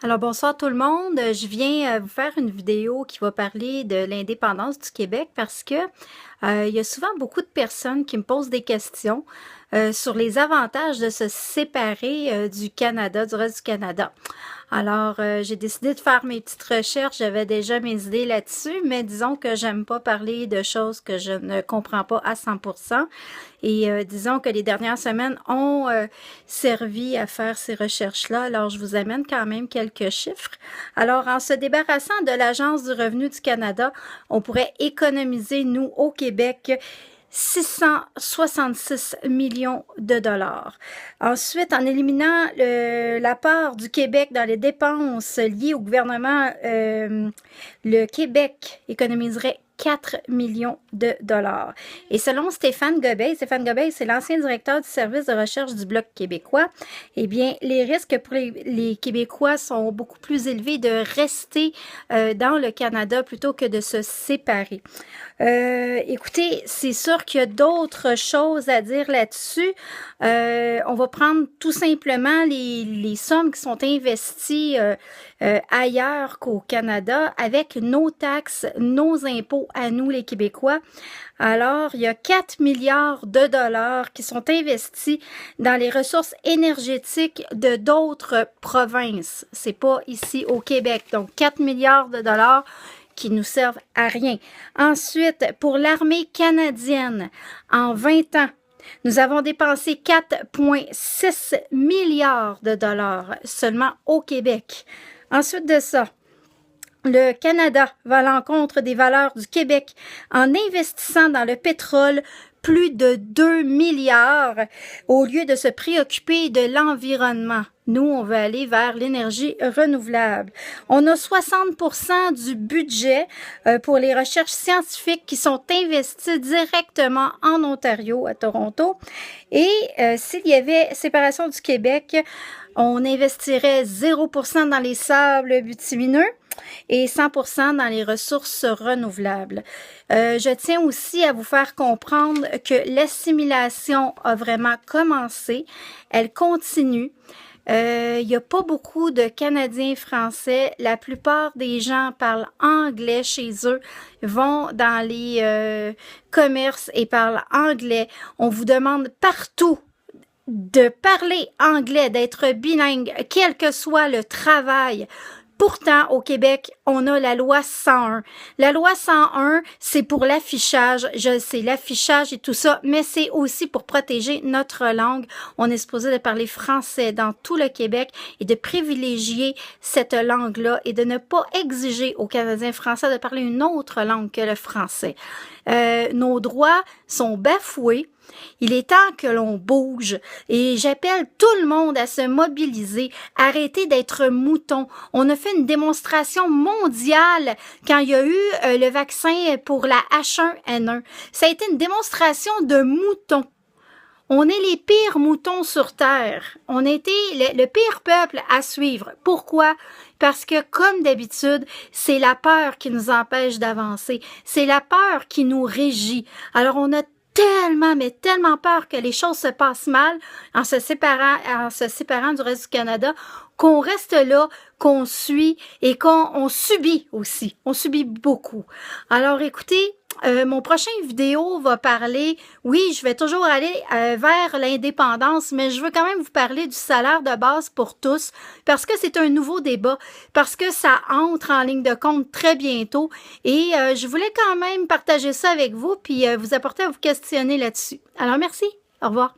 Alors bonsoir tout le monde, je viens vous faire une vidéo qui va parler de l'indépendance du Québec parce que il y a souvent beaucoup de personnes qui me posent des questions sur les avantages de se séparer du Canada, du reste du Canada. Alors, j'ai décidé de faire mes petites recherches. J'avais déjà mes idées là-dessus, mais disons que j'aime pas parler de choses que je ne comprends pas à 100%. Et disons que les dernières semaines ont servi à faire ces recherches-là. Alors, je vous amène quand même quelques chiffres. Alors, en se débarrassant de l'Agence du revenu du Canada, on pourrait économiser, nous, au Québec, 666 millions de dollars. Ensuite, en éliminant la part du Québec dans les dépenses liées au gouvernement, le Québec économiserait 4 millions de dollars. Et selon Stéphane Gobeil, c'est l'ancien directeur du service de recherche du Bloc québécois, eh bien, les risques pour les Québécois sont beaucoup plus élevés de rester dans le Canada plutôt que de se séparer. Écoutez, c'est sûr qu'il y a d'autres choses à dire là-dessus. On va prendre tout simplement les sommes qui sont investies ailleurs qu'au Canada avec nos taxes, nos impôts à nous, les Québécois. Alors, il y a 4 milliards de dollars qui sont investis dans les ressources énergétiques de d'autres provinces. C'est pas ici au Québec. Donc, 4 milliards de dollars qui nous servent à rien. Ensuite, pour l'armée canadienne, en 20 ans, nous avons dépensé 4,6 milliards de dollars seulement au Québec. Ensuite de ça, le Canada va à l'encontre des valeurs du Québec en investissant dans le pétrole plus de 2 milliards au lieu de se préoccuper de l'environnement. Nous, on veut aller vers l'énergie renouvelable. On a 60% du budget pour les recherches scientifiques qui sont investies directement en Ontario, à Toronto. Et s'il y avait séparation du Québec, on investirait 0% dans les sables bitumineux et 100% dans les ressources renouvelables. Je tiens aussi à vous faire comprendre que l'assimilation a vraiment commencé. Elle continue. Il n'y a pas beaucoup de Canadiens français. La plupart des gens parlent anglais chez eux, vont dans les commerces et parlent anglais. On vous demande partout de parler anglais, d'être bilingue, quel que soit le travail. Pourtant, au Québec, on a la loi 101. La loi 101, c'est pour l'affichage. Je sais, l'affichage et tout ça, mais c'est aussi pour protéger notre langue. On est supposé de parler français dans tout le Québec et de privilégier cette langue-là et de ne pas exiger aux Canadiens français de parler une autre langue que le français. Nos droits sont bafoués. Il est temps que l'on bouge et j'appelle tout le monde à se mobiliser, arrêter d'être mouton. On a fait une démonstration mondiale quand il y a eu le vaccin pour la H1N1. Ça a été une démonstration de moutons. On est les pires moutons sur Terre. On a été le pire peuple à suivre. Pourquoi? Parce que, comme d'habitude, c'est la peur qui nous empêche d'avancer. C'est la peur qui nous régit. Alors, on a tellement, mais tellement peur que les choses se passent mal en se séparant du reste du Canada, qu'on reste là, qu'on suit et qu'on subit aussi. On subit beaucoup. Alors, écoutez, mon prochain vidéo va parler, oui, je vais toujours aller vers l'indépendance, mais je veux quand même vous parler du salaire de base pour tous, parce que c'est un nouveau débat, parce que ça entre en ligne de compte très bientôt, et je voulais quand même partager ça avec vous, puis vous apporter à vous questionner là-dessus. Alors, merci, au revoir.